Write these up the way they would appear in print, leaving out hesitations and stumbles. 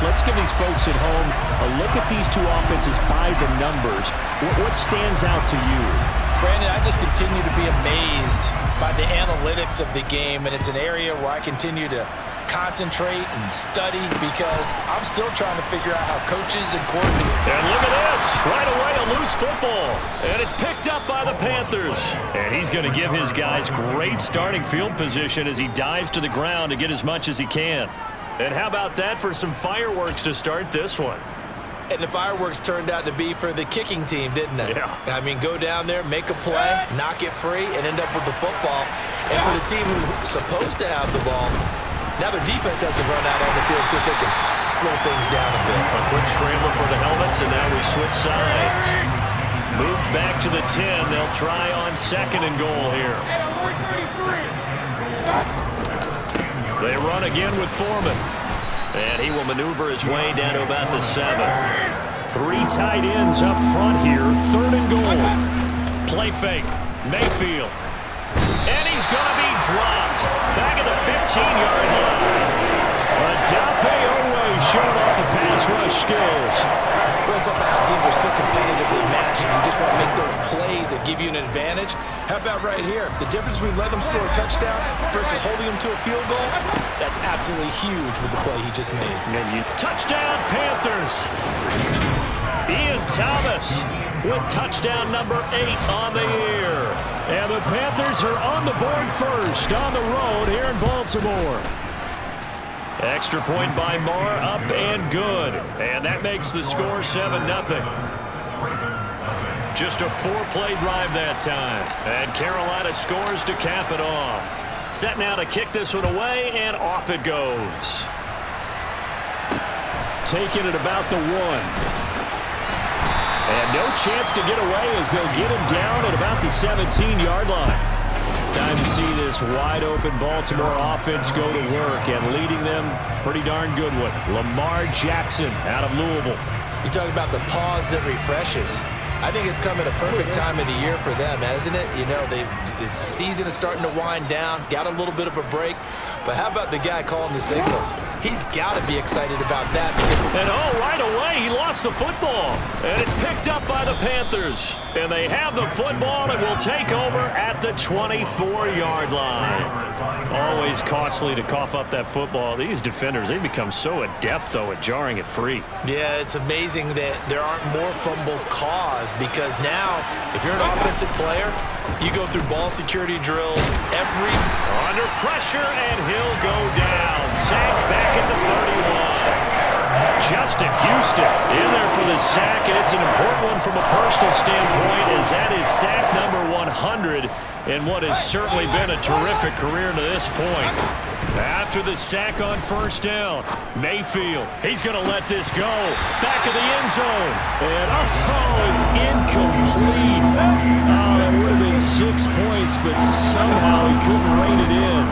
let's give these folks at home a look at these two offenses by the numbers. What stands out to you? Brandon, I just continue to be amazed by the analytics of the game, and it's an area where I continue to concentrate and study because I'm still trying to figure out how coaches and coordinators. And look at this. Right away, a loose football. And it's picked up by the Panthers. And he's going to give his guys great starting field position as he dives to the ground to get as much as he can. And how about that for some fireworks to start this one? And the fireworks turned out to be for the kicking team, didn't they? Yeah. I mean, go down there, make a play, knock it free, and end up with the football. And for the team who's supposed to have the ball, now their defense has to run out on the field, see if they can slow things down a bit. A quick scramble for the helmets, and now we switch sides. Moved back to the 10. They'll try on 2nd and goal here. They run again with Foreman. And he will maneuver his way down to about the 7. 3 tight ends up front here. 3rd and goal. Play fake. Mayfield. And he's going to be dropped. Back at the 15-yard line. Adafe Owe showing off the pass rush skills. Well, it's about how teams are so competitively matched, and you just want to make those plays that give you an advantage. How about right here? The difference between letting them score a touchdown versus holding them to a field goal, that's absolutely huge with the play he just made. Touchdown, Panthers. Ian Thomas with touchdown number 8 on the year. And the Panthers are on the board first on the road here in Baltimore. Extra point by Moore, up and good. And that makes the score 7-0. Just a 4-play drive that time. And Carolina scores to cap it off. Set now to kick this one away, and off it goes. Taking it about the 1. And no chance to get away as they'll get him down at about the 17-yard line. Time to see this wide-open Baltimore offense go to work, and leading them, pretty darn good one. Lamar Jackson out of Louisville. You talk about the pause that refreshes. I think it's come at a perfect time of the year for them, hasn't it? You know, the season is starting to wind down, got a little bit of a break. But how about the guy calling the signals? He's got to be excited about that. And right away, he lost the football. And it's picked up by the Panthers. And they have the football and will take over at the 24-yard line. Always costly to cough up that football. These defenders, they become so adept, though, at jarring it free. Yeah, it's amazing that there aren't more fumbles caused, because now, if you're an offensive player, you go through ball security drills every... Under pressure, and he'll go down. Sacked back at the 31. Justin Houston in there for the sack, and it's an important one from a personal standpoint, as that is sack number 100 in what has certainly been a terrific career to this point. After the sack on 1st down, Mayfield, he's going to let this go. Back of the end zone. And, it's incomplete. That would have been 6 points, but somehow he couldn't rein it in.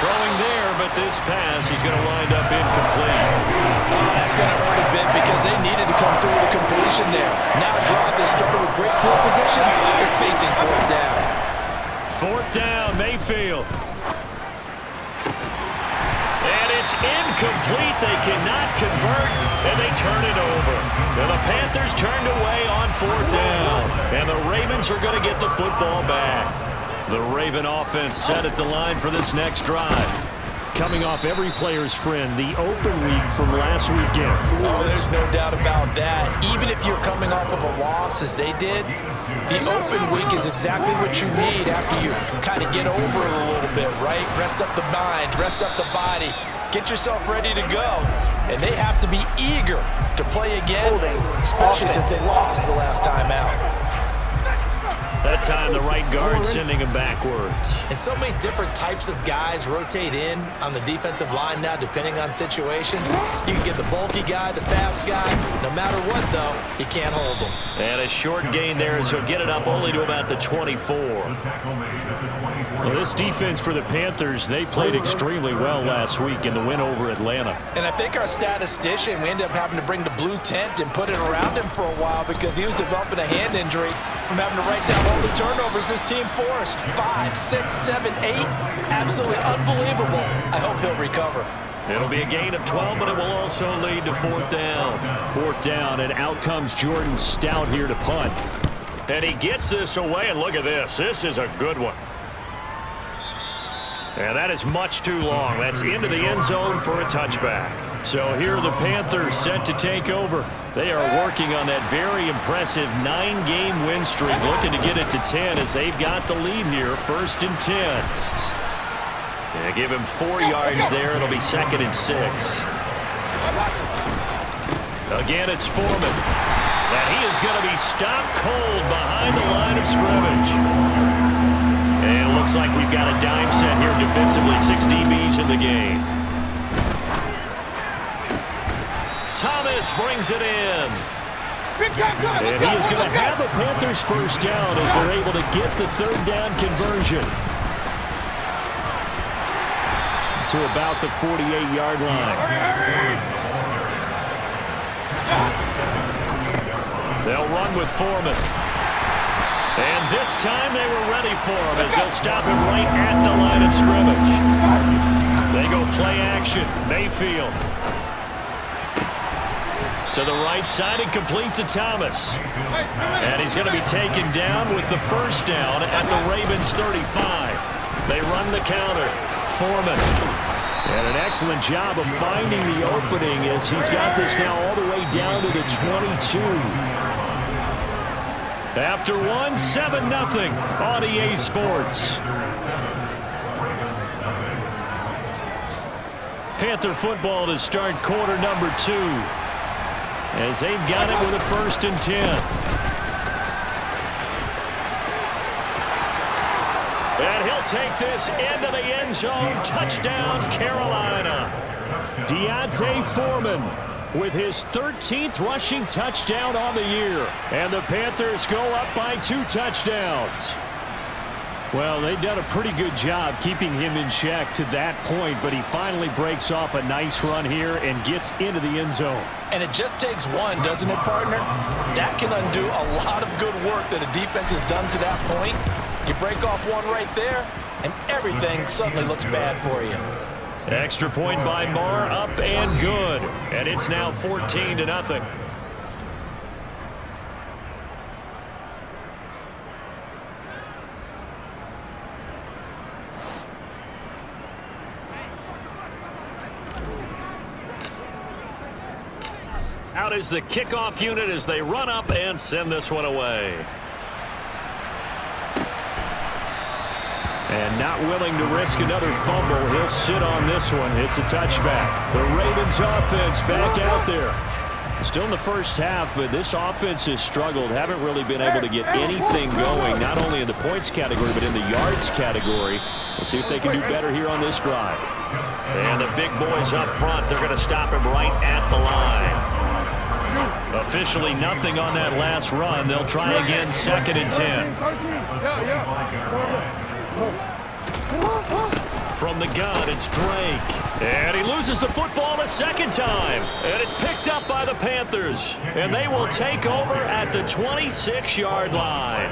Throwing there, but this pass is going to wind up incomplete. That's going to hurt a bit because they needed to come through with a completion there. Now drive that started with great field position is facing 4th down. 4th down, Mayfield. And it's incomplete. They cannot convert, and they turn it over. And the Panthers turned away on 4th down. And the Ravens are going to get the football back. The Raven offense set at the line for this next drive. Coming off every player's friend, the open week from last weekend. Oh, there's no doubt about that. Even if you're coming off of a loss, as they did, the open week is exactly what you need after you kind of get over it a little bit, right? Rest up the mind, rest up the body, get yourself ready to go. And they have to be eager to play again, especially since they lost the last time out. That time, the right guard sending him backwards. And so many different types of guys rotate in on the defensive line now, depending on situations. You can get the bulky guy, the fast guy. No matter what, though, you can't hold them. And a short gain there as he'll get it up only to about the 24. Well, this defense for the Panthers, they played extremely well last week in the win over Atlanta. And I think our statistician, we ended up having to bring the blue tent and put it around him for a while because he was developing a hand injury from having to write down all the turnovers this team forced. 5, 6, 7, 8. Absolutely unbelievable. I hope he'll recover. It'll be a gain of 12, but it will also lead to 4th down. 4th down, and out comes Jordan Stout here to punt. And he gets this away, and look at this. This is a good one. And that is much too long. That's into the end zone for a touchback. So here are the Panthers set to take over. They are working on that very impressive 9-game win streak, looking to get it to 10 as they've got the lead here, 1st and 10. Yeah, give him 4 yards there. It'll be 2nd and 6. Again, it's Foreman. And he is going to be stopped cold behind the line of scrimmage. And it looks like we've got a dime set here defensively. 6 DBs in the game. Thomas brings it in. And he is going to have a Panthers 1st down as they're able to get the 3rd down conversion. To about the 48-yard line. They'll run with Foreman. And this time they were ready for him as they'll stop him right at the line of scrimmage. They go play action. Mayfield. To the right side and complete to Thomas. And he's going to be taken down with the 1st down at the Ravens 35. They run the counter. Foreman. And an excellent job of finding the opening as he's got this now all the way down to the 22. After 1, 7-0 on EA Sports. Panther football to start quarter number 2. As they've got it with a 1st and 10. And he'll take this into the end zone. Touchdown, Carolina. Deontay Foreman with his 13th rushing touchdown on the year. And the Panthers go up by 2 touchdowns. Well, they've done a pretty good job keeping him in check to that point, but he finally breaks off a nice run here and gets into the end zone. And it just takes one, doesn't it, partner? That can undo a lot of good work that a defense has done to that point. You break off one right there, and everything suddenly looks bad for you. Extra point by Marr, up and good. And it's now 14-0. Out is the kickoff unit as they run up and send this one away. And not willing to risk another fumble. He'll sit on this one. It's a touchback. The Ravens offense back out there. Still in the first half, but this offense has struggled. Haven't really been able to get anything going, not only in the points category, but in the yards category. We'll see if they can do better here on this drive. And the big boys up front, they're going to stop him right at the line. Officially nothing on that last run. They'll try again, 2nd and 10. From the gun, it's Drake. And he loses the football a 2nd time. And it's picked up by the Panthers. And they will take over at the 26-yard line.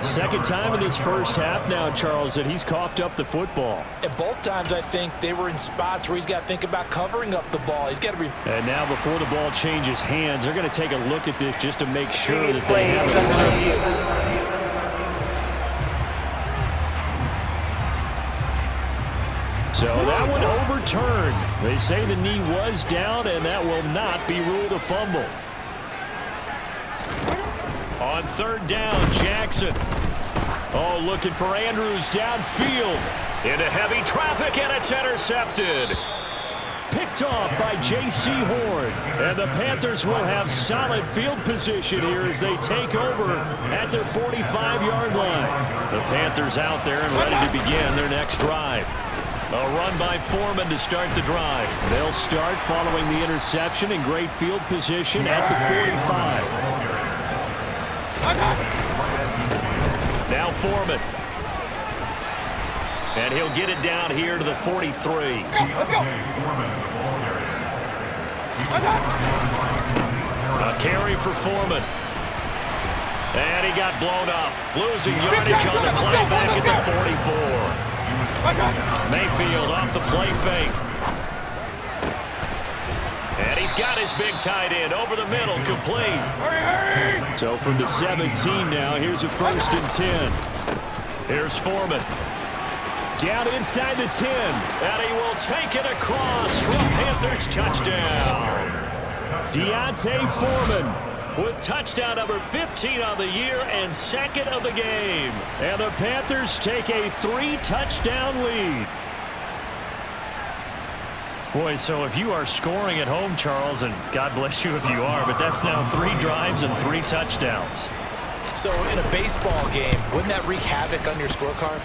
2nd time in this first half now, Charles, that he's coughed up the football. And both times, I think, they were in spots where he's got to think about covering up the ball. He's got to be... And now before the ball changes hands, they're going to take a look at this just to make sure that they have it right. So that one overturned. They say the knee was down, and that will not be ruled a fumble. On 3rd down, Jackson. Oh, looking for Andrews downfield. Into heavy traffic, and it's intercepted. Picked off by J.C. Horn. And the Panthers will have solid field position here as they take over at their 45-yard line. The Panthers out there and ready to begin their next drive. A run by Foreman to start the drive. They'll start following the interception in great field position at the 45. Now Foreman. And he'll get it down here to the 43. A carry for Foreman. And he got blown up. Losing yardage on the play back at the 44. Mayfield off the play fake. And he's got his big tight end over the middle, complete. So from the 17 now, here's a 1st and 10. Here's Foreman. Down inside the 10. And he will take it across for a Panthers touchdown. Deontay Foreman with touchdown number 15 on the year and 2nd of the game. And the Panthers take a 3-touchdown lead. Boy, so if you are scoring at home, Charles, and God bless you if you are, but that's now 3 drives and 3 touchdowns. So in a baseball game, wouldn't that wreak havoc on your scorecard?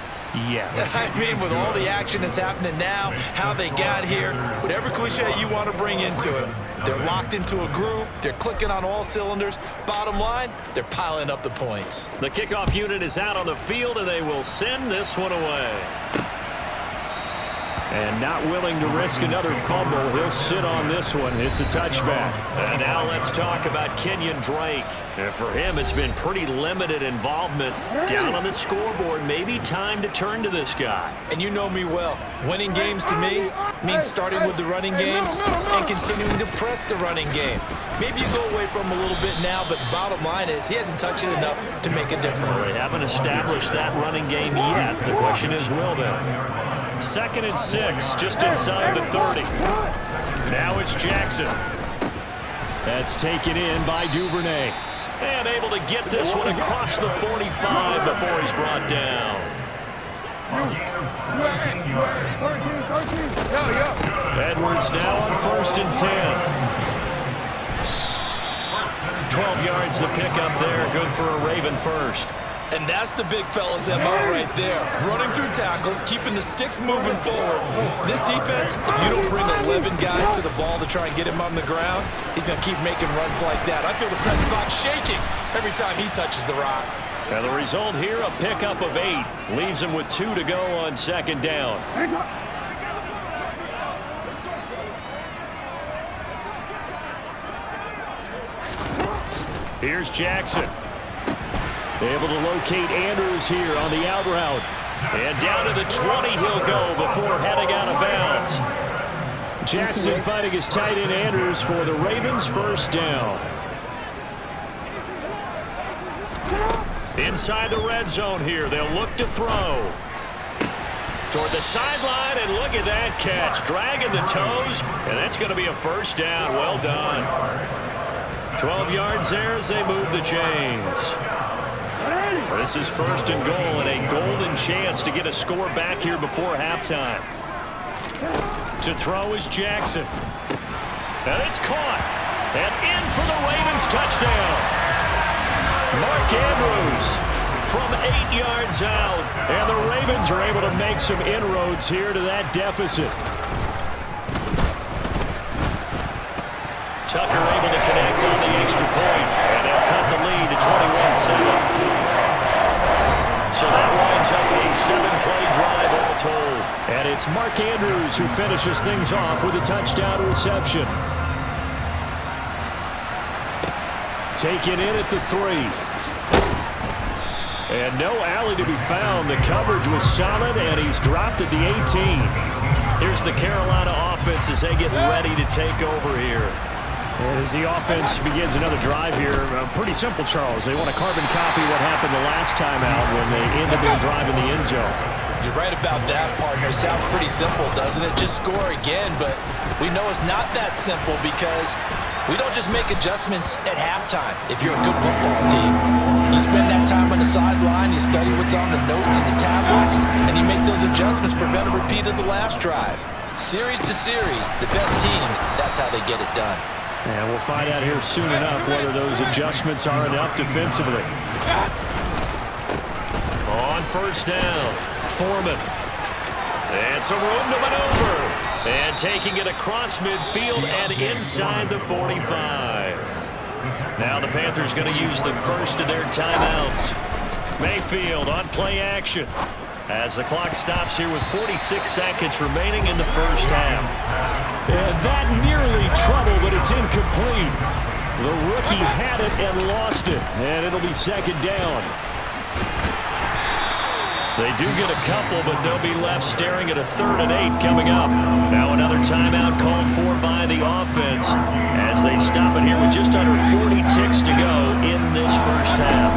Yeah. I mean, with all the action that's happening now, how they got here, whatever cliche you want to bring into it, they're locked into a groove, they're clicking on all cylinders. Bottom line, they're piling up the points. The kickoff unit is out on the field, and they will send this one away. And not willing to risk another fumble. He'll sit on this one. It's a touchback. And now let's talk about Kenyon Drake. And for him, it's been pretty limited involvement. Down on the scoreboard, maybe time to turn to this guy. And you know me well. Winning games to me means starting with the running game and continuing to press the running game. Maybe you go away from him a little bit now, but bottom line is he hasn't touched it enough to make a difference. They haven't established that running game yet. The question is, will they? 2nd and 6, just inside the 30. Now it's Jackson. That's taken in by Duvernay. And able to get this one across the 45 before he's brought down. Edwards now on 1st and 10. 12 yards the pickup there, good for a Raven first. And that's the big fella's MO right there. Running through tackles, keeping the sticks moving forward. This defense, if you don't bring 11 guys to the ball to try and get him on the ground, he's going to keep making runs like that. I feel the press box shaking every time he touches the rock. And the result here, a pickup of 8. Leaves him with 2 to go on 2nd down. Here's Jackson. Able to locate Andrews here on the out route. And down to the 20 he'll go before heading out of bounds. Jackson fighting his tight end Andrews for the Ravens' 1st down. Inside the red zone here, they'll look to throw. Toward the sideline, and look at that catch. Dragging the toes, and that's going to be a 1st down. Well done. 12 yards there as they move the chains. This is 1st and goal, and a golden chance to get a score back here before halftime. To throw is Jackson. And it's caught. And in for the Ravens touchdown. Mark Andrews from 8 yards out. And the Ravens are able to make some inroads here to that deficit. Tucker able to connect on the extra point. And they'll cut the lead to 21-7. So that winds up a 7-play drive all told. And it's Mark Andrews who finishes things off with a touchdown reception. Taken in at the 3. And no alley to be found. The coverage was solid, and he's dropped at the 18. Here's the Carolina offense as they get ready to take over here. And as the offense begins another drive here, pretty simple, Charles. They want to carbon copy what happened the last time out when they ended their drive in the end zone. You're right about that, partner. Sounds pretty simple, doesn't it? Just score again, but we know it's not that simple because we don't just make adjustments at halftime if you're a good football team. You spend that time on the sideline, you study what's on the notes and the tablets, and you make those adjustments, prevent a repeat of the last drive. Series to series, the best teams, that's how they get it done. And we'll find out here soon enough whether those adjustments are enough defensively. On 1st down, Foreman. And some room to maneuver. And taking it across midfield and inside the 45. Now the Panthers going to use the first of their timeouts. Mayfield on play action. As the clock stops here with 46 seconds remaining in the 1st half. And that nearly trouble, but it's incomplete. The rookie had it and lost it, and it'll be second down. They do get a couple, but they'll be left staring at a 3rd and 8 coming up. Now another timeout called for by the offense as they stop it here with just under 40 ticks to go in this first half.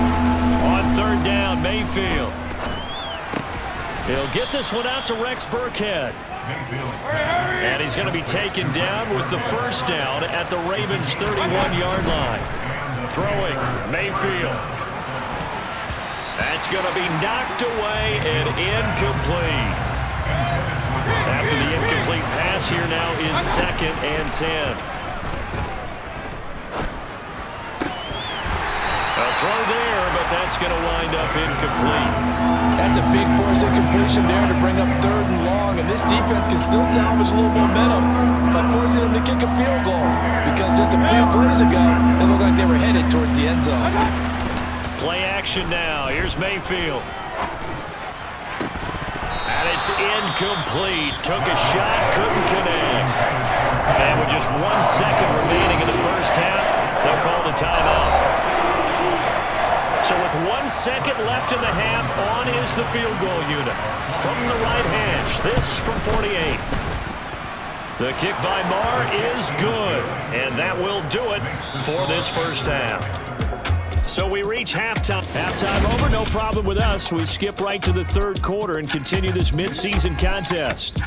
On 3rd down, Mayfield. He'll get this one out to Rex Burkhead. And he's going to be taken down with the first down at the Ravens' 31-yard line. Throwing, Mayfield. That's going to be knocked away and incomplete. After the incomplete pass, here now is 2nd and 10. A throw there, but that's going to wind up incomplete. That's a big force incompletion there to bring up 3rd and long, and this defense can still salvage a little momentum by forcing them to kick a field goal, because just a few plays ago, it looked like they were headed towards the end zone. Play action now. Here's Mayfield. And it's incomplete. Took a shot, couldn't connect. And with just 1 second remaining in the first half, they'll call the timeout. So with 1 second left in the half, on is the field goal unit. From the right hash, this from 48. The kick by Marr is good. And that will do it for this first half. So we reach halftime. Halftime over, no problem with us. We skip right to the 3rd quarter and continue this midseason contest.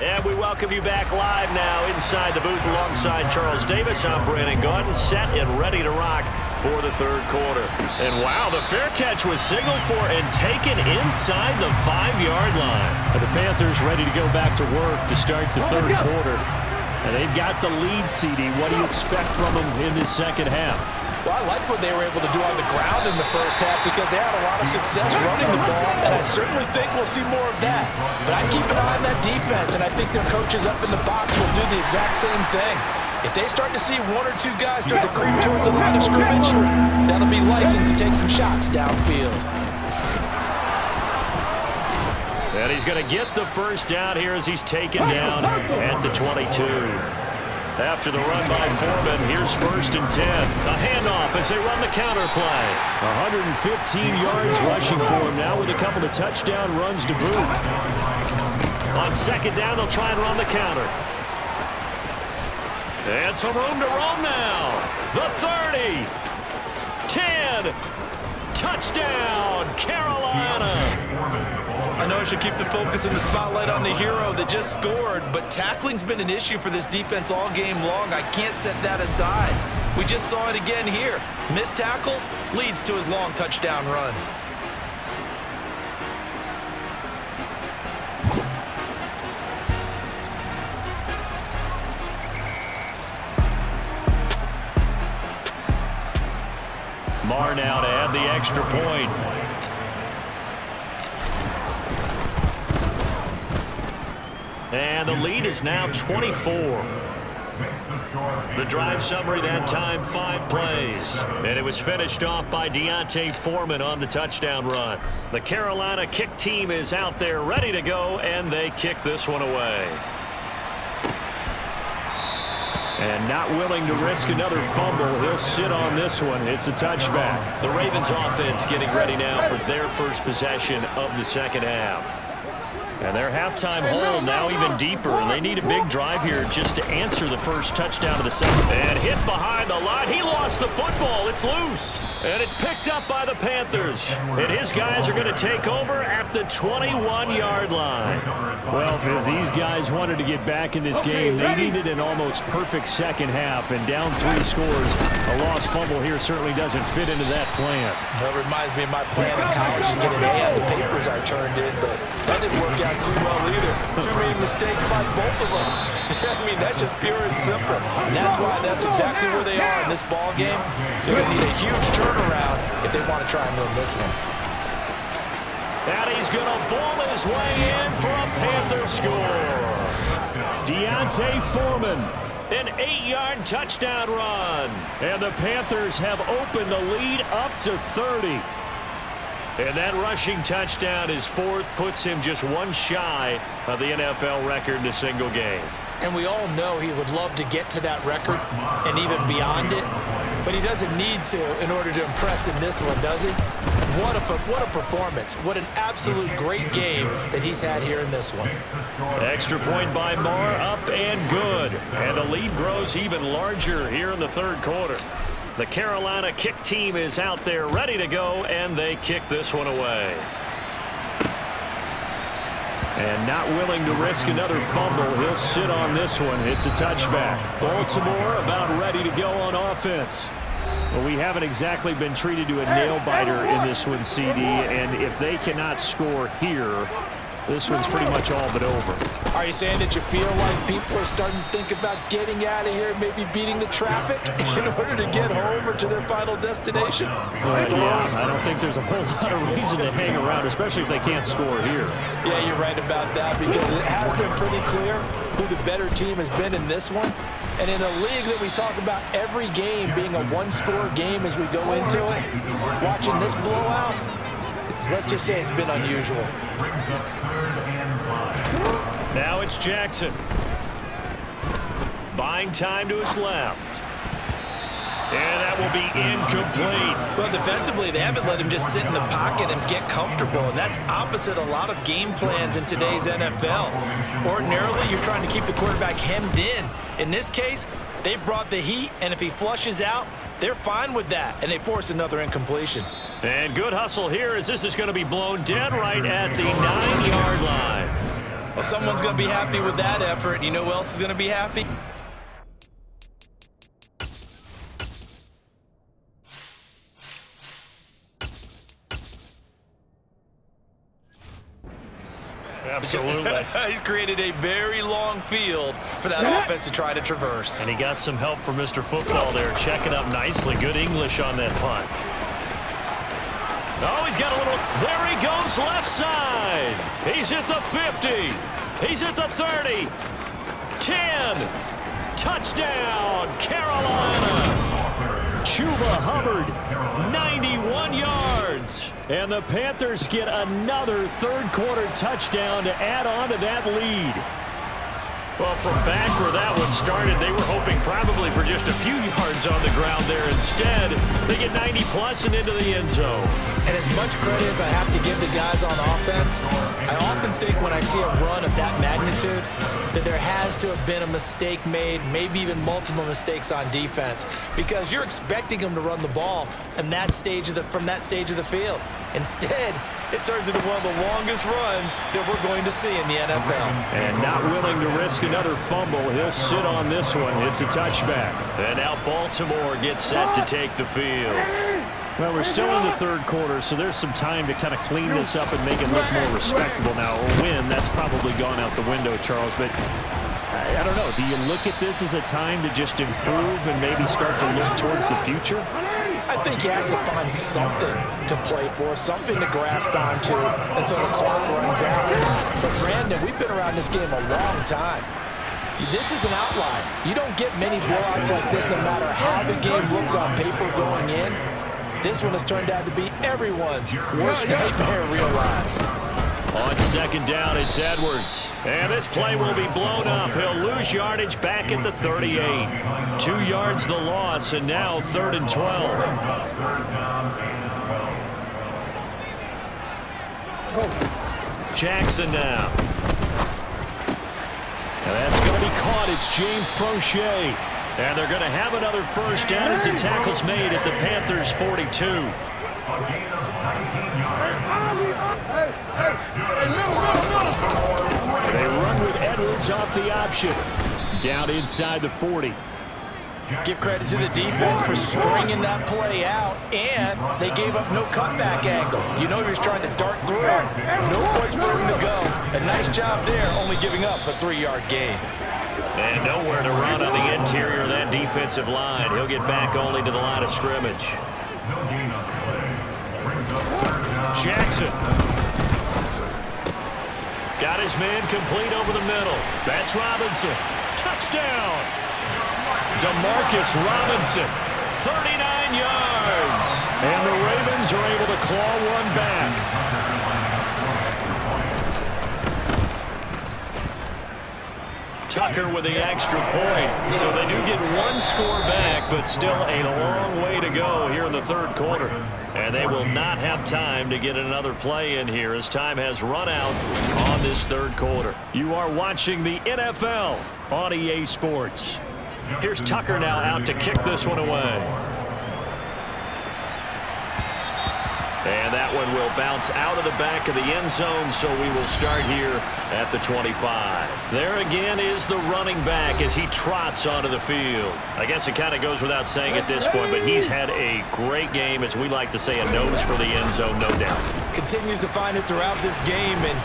And we welcome you back live now inside the booth alongside Charles Davis. I'm Brandon Gaudin, set and ready to rock for the 3rd quarter. And wow, the fair catch was signaled for and taken inside the 5-yard line. The Panthers ready to go back to work to start the 3rd quarter. And they've got the lead, CD. What do you expect from them in this second half? Well, I like what they were able to do on the ground in the first half because they had a lot of success running the ball, and I certainly think we'll see more of that. But I keep an eye on that defense, and I think their coaches up in the box will do the exact same thing. If they start to see 1 or 2 guys start to creep towards the line of scrimmage, that'll be licensed to take some shots downfield. And he's going to get the first down here as he's taken down at the 22. After the run by Foreman, here's 1st and 10. A handoff as they run the counter play. 115 yards rushing for him now with a couple of touchdown runs to boot. On 2nd down, they'll try and run the counter. And some room to roam now. The 30. 10. Touchdown, Carolina. I know I should keep the focus and the spotlight on the hero that just scored, but tackling's been an issue for this defense all game long. I can't set that aside. We just saw it again here. Missed tackles leads to his long touchdown run. Marr now to add the extra point. And the lead is now 24. The drive summary that time, 5 plays. And it was finished off by D'Onta Foreman on the touchdown run. The Carolina kick team is out there ready to go, and they kick this one away. And not willing to risk another fumble. He'll sit on this one. It's a touchback. The Ravens offense getting ready now for their first possession of the second half. And their halftime hole now even deeper, and they need a big drive here just to answer the first touchdown of the second. And hit behind the line. He lost the football. It's loose. And it's picked up by the Panthers. And his guys are going to take over at the 21-yard line. Well, if these guys wanted to get back in this game, they needed an almost perfect second half. And down 3 scores, a lost fumble here certainly doesn't fit into that plan. That reminds me of my plan in college to get an A on the papers I turned in, but that didn't work out too well either. Too many mistakes by both of us. I mean, that's just pure and simple. And that's why that's exactly where they are in this ball game. They're going to need a huge turnaround if they want to try and win this one. And he's going to ball his way in for a Panther score. D'Onta Foreman, an 8-yard touchdown run. And the Panthers have opened the lead up to 30. And that rushing touchdown, his fourth, puts him just one shy of the NFL record in a single game. And we all know he would love to get to that record and even beyond it, but he doesn't need to in order to impress in this one, does he? What a performance. What an absolute great game that he's had here in this one. Extra point by Marr, up and good. And the lead grows even larger here in the third quarter. The Carolina kick team is out there ready to go, and they kick this one away. And not willing to risk another fumble, he'll sit on this one. It's a touchback. Baltimore about ready to go on offense. Well, we haven't exactly been treated to a nail-biter in this one, CD, and if they cannot score here, this one's pretty much all but over. Are you saying that you feel like people are starting to think about getting out of here, maybe beating the traffic in order to get home or to their final destination? Yeah, I don't think there's a whole lot of reason to hang around, especially if they can't score here. Yeah, you're right about that, because it has been pretty clear who the better team has been in this one. And in a league that we talk about every game being a one-score game as we go into it, watching this blowout, let's just say it's been unusual. Now it's Jackson. Buying time to his left. And that will be incomplete. Well, defensively, they haven't let him just sit in the pocket and get comfortable, and that's opposite a lot of game plans in today's NFL. Ordinarily, you're trying to keep the quarterback hemmed in. In this case, they brought the heat, and if he flushes out, they're fine with that, and they force another incompletion. And good hustle here as this is going to be blown dead right at the 9-yard line. Well, someone's going to be happy with that effort. You know who else is going to be happy? Absolutely. He's created a very long field for that offense to try to traverse. And he got some help from Mr. Football there, checking up nicely. Good English on that punt. Oh, he's got a little... There he goes, left side. He's at the 50. He's at the 30. 10. Touchdown, Carolina. Chuba Hubbard, 91 yards. And the Panthers get another third-quarter touchdown to add on to that lead. Well, from back where that one started, they were hoping probably for just a few yards on the ground there. Instead, they get 90-plus and into the end zone. And as much credit as I have to give the guys on offense, I often think when I see a run of that magnitude that there has to have been a mistake made, maybe even multiple mistakes on defense, because you're expecting them to run the ball in that stage from that stage of the field. Instead, it turns into one of the longest runs that we're going to see in the NFL. And not willing to risk another fumble, he'll sit on this one. It's a touchback. And now Baltimore gets set to take the field. Well, we're still in the third quarter, so there's some time to kind of clean this up and make it look more respectable now. A win, that's probably gone out the window, Charles, but I don't know. Do you look at this as a time to just improve and maybe start to look towards the future? I think you have to find something to play for, something to grasp onto until the clock runs out. But, Brandon, we've been around this game a long time. This is an outlier. You don't get many blowouts like this no matter how the game looks on paper going in. This one has turned out to be everyone's worst nightmare realized. On second down, it's Edwards. And this play will be blown up. He'll lose yardage back at the 38. 2 yards the loss, and now 3rd and 12. Jackson now. And that's going to be caught. It's James Prochet. And they're going to have another first down as the tackle's made at the Panthers' 42. They run with Edwards off the option. Down inside the 40. Give credit to the defense for stringing that play out, and they gave up no cutback angle. You know he was trying to dart through. No place for him to go. A nice job there, only giving up a 3-yard gain. And nowhere to run on the interior of that defensive line. He'll get back only to the line of scrimmage. Jackson. Got his man complete over the middle. That's Robinson. Touchdown. DeMarcus Robinson. 39 yards. And the Ravens are able to to claw one back. Tucker with the extra point. So they do get one score back, but still a long way to go here in the third quarter. And they will not have time to get another play in here as time has run out on this third quarter. You are watching the NFL on EA Sports. Here's Tucker now out to kick this one away. And that one will bounce out of the back of the end zone, so we will start here at the 25. There again is the running back as he trots onto the field. I guess it kind of goes without saying at this point, but he's had a great game, as we like to say, a nose for the end zone, no doubt. Continues to find it throughout this game, and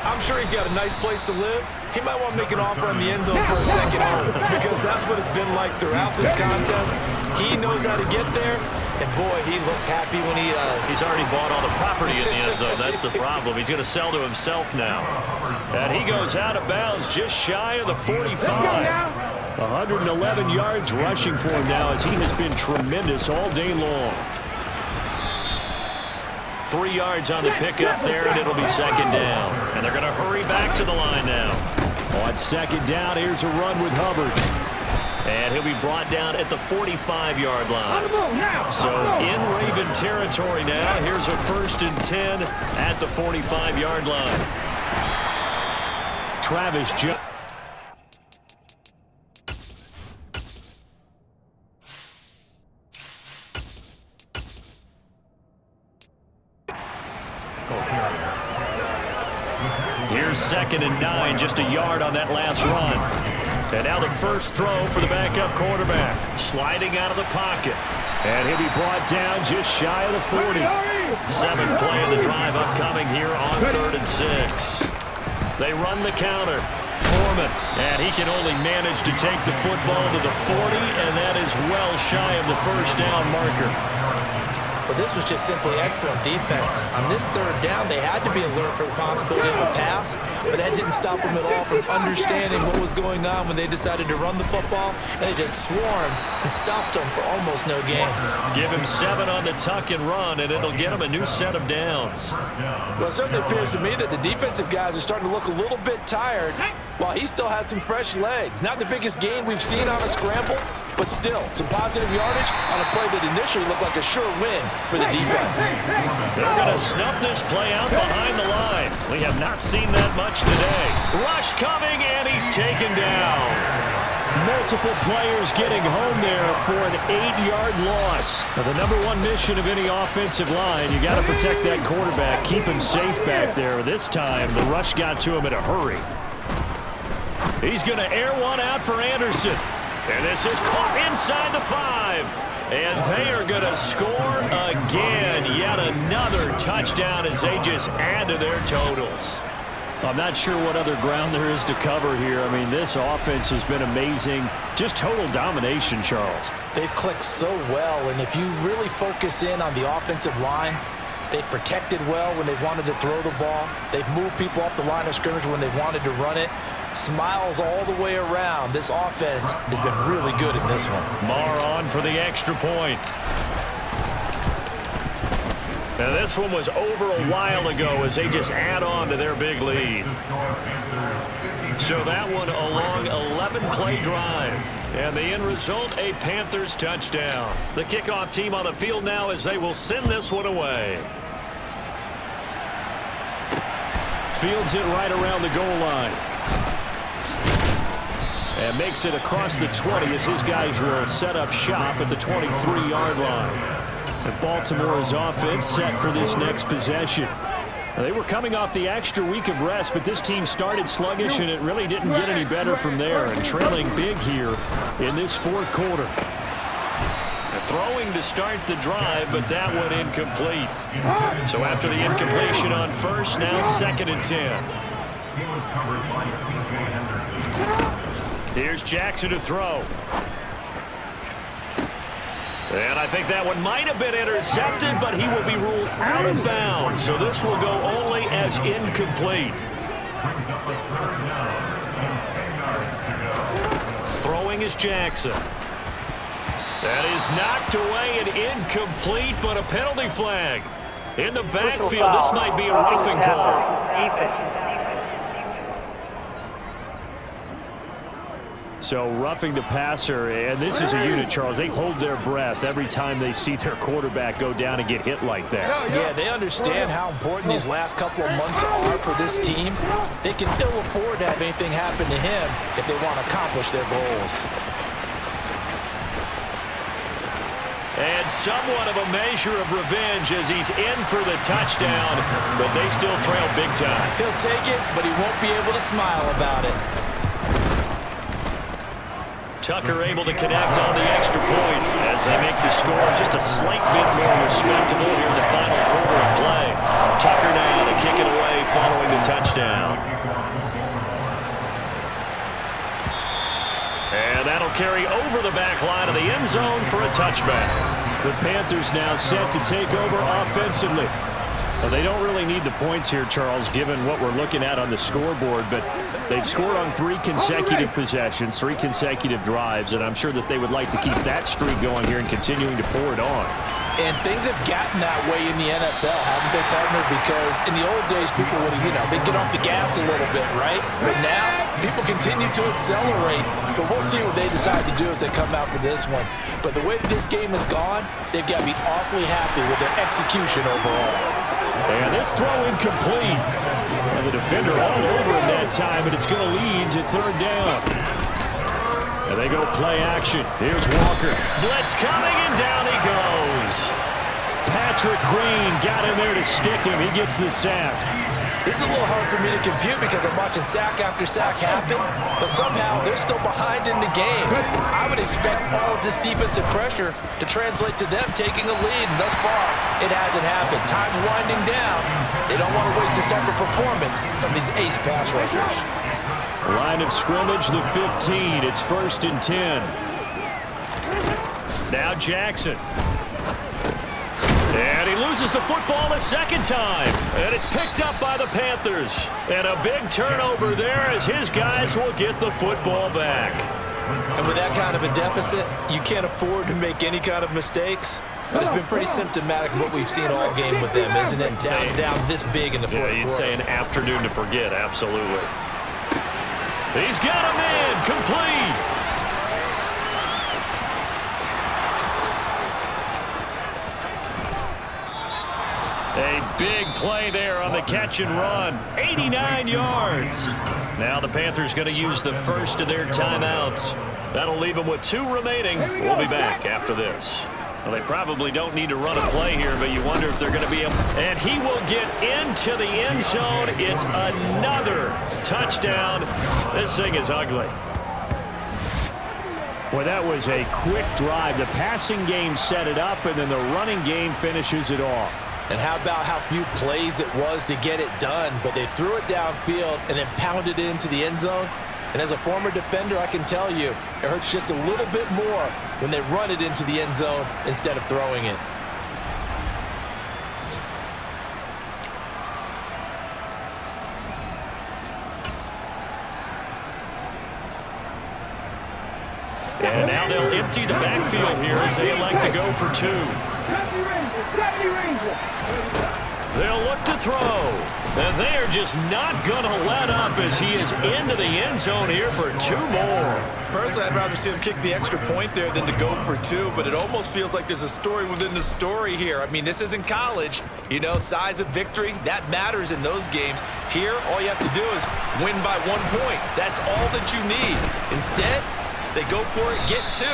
I'm sure he's got a nice place to live. He might want to make an offer on the end zone for a second home, because that's what it's been like throughout this contest. He knows how to get there, and boy, he looks happy when he does. He's already bought all the property in the end zone. That's the problem. He's going to sell to himself now. And he goes out of bounds just shy of the 45. 111 yards rushing for him now as he has been tremendous all day long. 3 yards on the pickup there, and it'll be second down. And they're going to hurry back to the line now. On second down, here's a run with Hubbard. And he'll be brought down at the 45-yard line. So in Raven territory now. Here's a 1st and 10 at the 45-yard line. Travis Jones. Here's 2nd and 9, just a yard on that last run. And now the first throw for the backup quarterback. Sliding out of the pocket. And he'll be brought down just shy of the 40. 7th play of the drive upcoming here on 3rd and 6. They run the counter. Foreman. And he can only manage to take the football to the 40, and that is well shy of the first down marker. But this was just simply excellent defense. On this 3rd down, they had to be alert for the possibility of a pass, but that didn't stop them at all from understanding what was going on when they decided to run the football, and they just swarmed and stopped them for almost no gain. Give him 7 on the tuck and run, and it'll get him a new set of downs. Well, it certainly appears to me that the defensive guys are starting to look a little bit tired, while he still has some fresh legs. Not the biggest gain we've seen on a scramble, but still, some positive yardage on a play that initially looked like a sure win for the defense. They're going to snuff this play out behind the line. We have not seen that much today. Rush coming, and he's taken down. Multiple players getting home there for an 8-yard loss. Now, the #1 mission of any offensive line, you got to protect that quarterback, keep him safe back there. This time, the rush got to him in a hurry. He's going to air one out for Anderson. And this is caught inside the 5. And they are going to score again. Yet another touchdown as they just add to their totals. I'm not sure what other ground there is to cover here. I mean, this offense has been amazing. Just total domination, Charles. They've clicked so well, and if you really focus in on the offensive line, they've protected well when they've wanted to throw the ball. They've moved people off the line of scrimmage when they've wanted to run it. Smiles all the way around. This offense has been really good in this one. Marr on for the extra point. Now this one was over a while ago as they just add on to their big lead. So that one a long 11-play drive. And the end result, a Panthers touchdown. The kickoff team on the field now as they will send this one away. Fields it right around the goal line. And makes it across the 20 as his guys will set up shop at the 23-yard line. And Baltimore's offense set for this next possession. They were coming off the extra week of rest, but this team started sluggish, and it really didn't get any better from there. And trailing big here in this 4th quarter. Throwing to start the drive, but that one incomplete. So after the incompletion on first, now 2nd and 10. Here's Jackson to throw. And I think that one might have been intercepted, but he will be ruled out of bounds. So this will go only as incomplete. Throwing is Jackson. That is knocked away and incomplete, but a penalty flag. In the backfield, this might be a roughing call. So roughing the passer, and this is a unit, Charles. They hold their breath every time they see their quarterback go down and get hit like that. Yeah, they understand how important these last couple of months are for this team. They can ill afford to have anything happen to him if they want to accomplish their goals. And somewhat of a measure of revenge as he's in for the touchdown, but they still trail big time. He'll take it, but he won't be able to smile about it. Tucker able to connect on the extra point as they make the score just a slight bit more respectable here in the final quarter of play. Tucker now to kick it away following the touchdown. And that'll carry over the back line of the end zone for a touchback. The Panthers now set to take over offensively. Well, they don't really need the points here, Charles, given what we're looking at on the scoreboard, but they've scored on 3 consecutive possessions, 3 consecutive drives, and I'm sure that they would like to keep that streak going here and continuing to pour it on. And things have gotten that way in the NFL, haven't they, partner? Because in the old days, people would, they get off the gas a little bit, right? But now, people continue to accelerate. But we'll see what they decide to do as they come out for this one. But the way that this game has gone, they've got to be awfully happy with their execution overall. And this throw incomplete. And the defender all over him that time, but it's going to lead to 3rd down. And they go play action. Here's Walker. Blitz coming, and down he goes. Patrick Green got in there to stick him. He gets the sack. This is a little hard for me to compute because I'm watching sack after sack happen, but somehow they're still behind in the game. I would expect all of this defensive pressure to translate to them taking a lead, and thus far, it hasn't happened. Time's winding down. They don't want to waste this type of performance from these ace pass rushers. Line of scrimmage, the 15. It's 1st and 10. Now Jackson. And he loses the football a 2nd time. And it's picked up by the Panthers. And a big turnover there as his guys will get the football back. And with that kind of a deficit, you can't afford to make any kind of mistakes. But it's been pretty symptomatic of what we've seen all game with them, isn't it? Down this big in the fourth quarter. You'd say an afternoon to forget, absolutely. He's got him in, complete. A big play there on the catch and run. 89 yards. Now the Panthers going to use the first of their timeouts. That'll leave them with 2 remaining. We'll be back after this. Well, they probably don't need to run a play here, but you wonder if they're going to be able. And he will get into the end zone. It's another touchdown. This thing is ugly. Well, that was a quick drive. The passing game set it up, and then the running game finishes it off. And how about how few plays it was to get it done, but they threw it downfield and then pounded it into the end zone. And as a former defender, I can tell you, it hurts just a little bit more when they run it into the end zone instead of throwing it. And now they'll empty the backfield here as they elect to go for 2. They'll look to throw. And they are just not going to let up as he is into the end zone here for 2 more. Personally, I'd rather see him kick the extra point there than to go for 2, but it almost feels like there's a story within the story here. I mean, this isn't college. Size of victory, that matters in those games. Here, all you have to do is win by 1 point. That's all that you need. Instead, they go for it, get 2.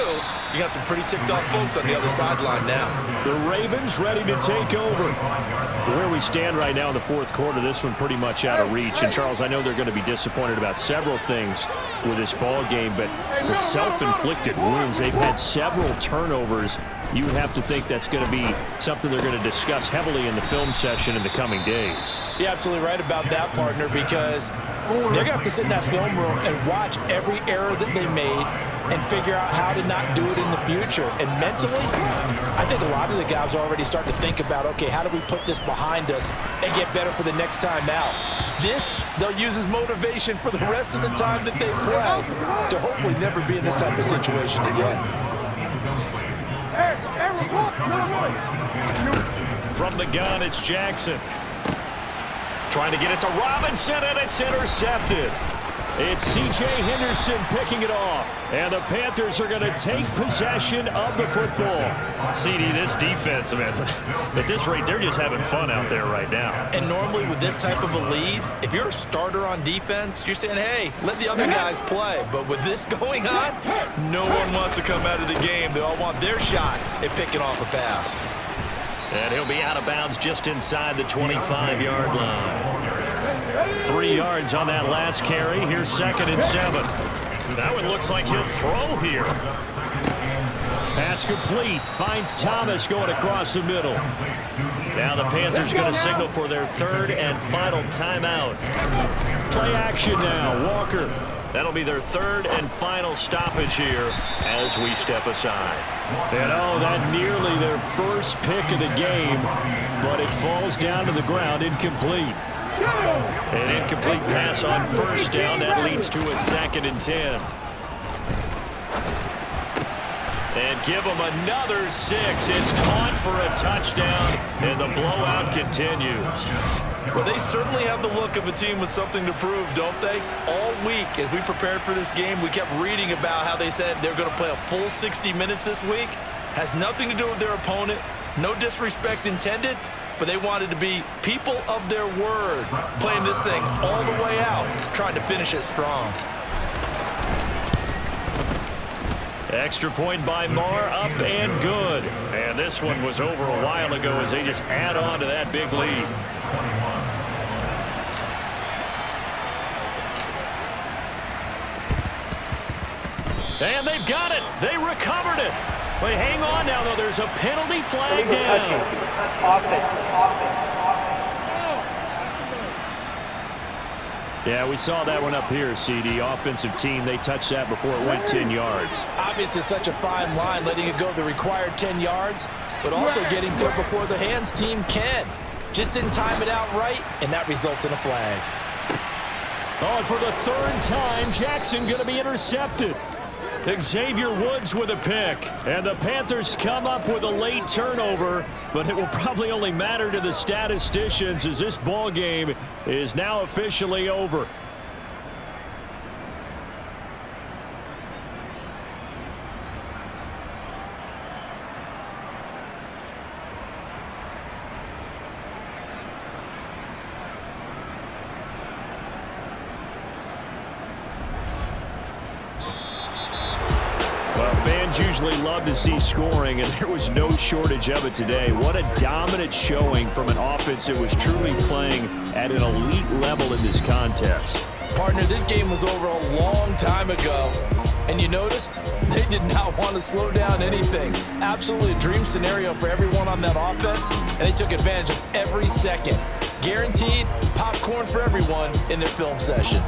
You got some pretty ticked off folks on the other sideline now. The Ravens ready to take over. Where we stand right now in the fourth quarter, this one pretty much out of reach. And, Charles, I know they're going to be disappointed about several things with this ball game, but the self-inflicted wounds, they've had several turnovers. You have to think that's going to be something they're going to discuss heavily in the film session in the coming days. You're absolutely right about that, partner, because they're going to have to sit in that film room and watch every error that they made and figure out how to not do it in the future. And mentally, I think a lot of the guys are already starting to think about, okay, how do we put this behind us and get better for the next time out? This, they'll use as motivation for the rest of the time that they play to hopefully never be in this type of situation again. From the gun, it's Jackson. Trying to get it to Robinson, and it's intercepted. It's C.J. Henderson picking it off. And the Panthers are going to take possession of the football. CD, this defense, man, at this rate, they're just having fun out there right now. And normally with this type of a lead, if you're a starter on defense, you're saying, hey, let the other guys play. But with this going on, no one wants to come out of the game. They all want their shot at picking off a pass. And he'll be out of bounds just inside the 25-yard line. 3 yards on that last carry. Here's 2nd and 7. That one looks like he'll throw here. Pass complete. Finds Thomas going across the middle. Now the Panthers going to signal for their 3rd and final timeout. Play action now. Walker. That'll be their 3rd and final stoppage here as we step aside. And that nearly their first pick of the game, but it falls down to the ground incomplete. An incomplete pass on 1st down. That leads to a 2nd and 10. And give them another 6. It's caught for a touchdown, and the blowout continues. Well, they certainly have the look of a team with something to prove, don't they? All week, as we prepared for this game, we kept reading about how they said they're going to play a full 60 minutes this week. Has nothing to do with their opponent. No disrespect intended, but they wanted to be people of their word, playing this thing all the way out, trying to finish it strong. Extra point by Marr, up and good. And this one was over a while ago as they just add on to that big lead. And they've got it. They recovered it. But hang on now, though. There's a penalty flag down. Yeah, we saw that one up here, CD. Offensive team, they touched that before it went 10 yards. Obviously, such a fine line, letting it go the required 10 yards, but also getting to it before the hands team can. Just didn't time it out right, and that results in a flag. And for the 3rd time, Jackson going to be intercepted. Xavier Woods with a pick. And the Panthers come up with a late turnover, but it will probably only matter to the statisticians as this ball game is now officially over. Fans usually love to see scoring, and there was no shortage of it today. What a dominant showing from an offense that was truly playing at an elite level in this contest. Partner, this game was over a long time ago, and you noticed they did not want to slow down anything. Absolutely a dream scenario for everyone on that offense, and they took advantage of every second. Guaranteed popcorn for everyone in their film session.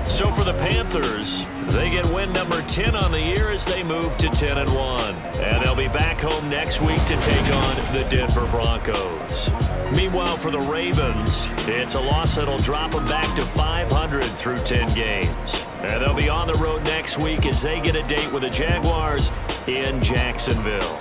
So for the Panthers, they get win number 10 on the year as they move to 10-1. And they'll be back home next week to take on the Denver Broncos. Meanwhile, for the Ravens, it's a loss that'll drop them back to 500 through 10 games. And they'll be on the road next week as they get a date with the Jaguars in Jacksonville.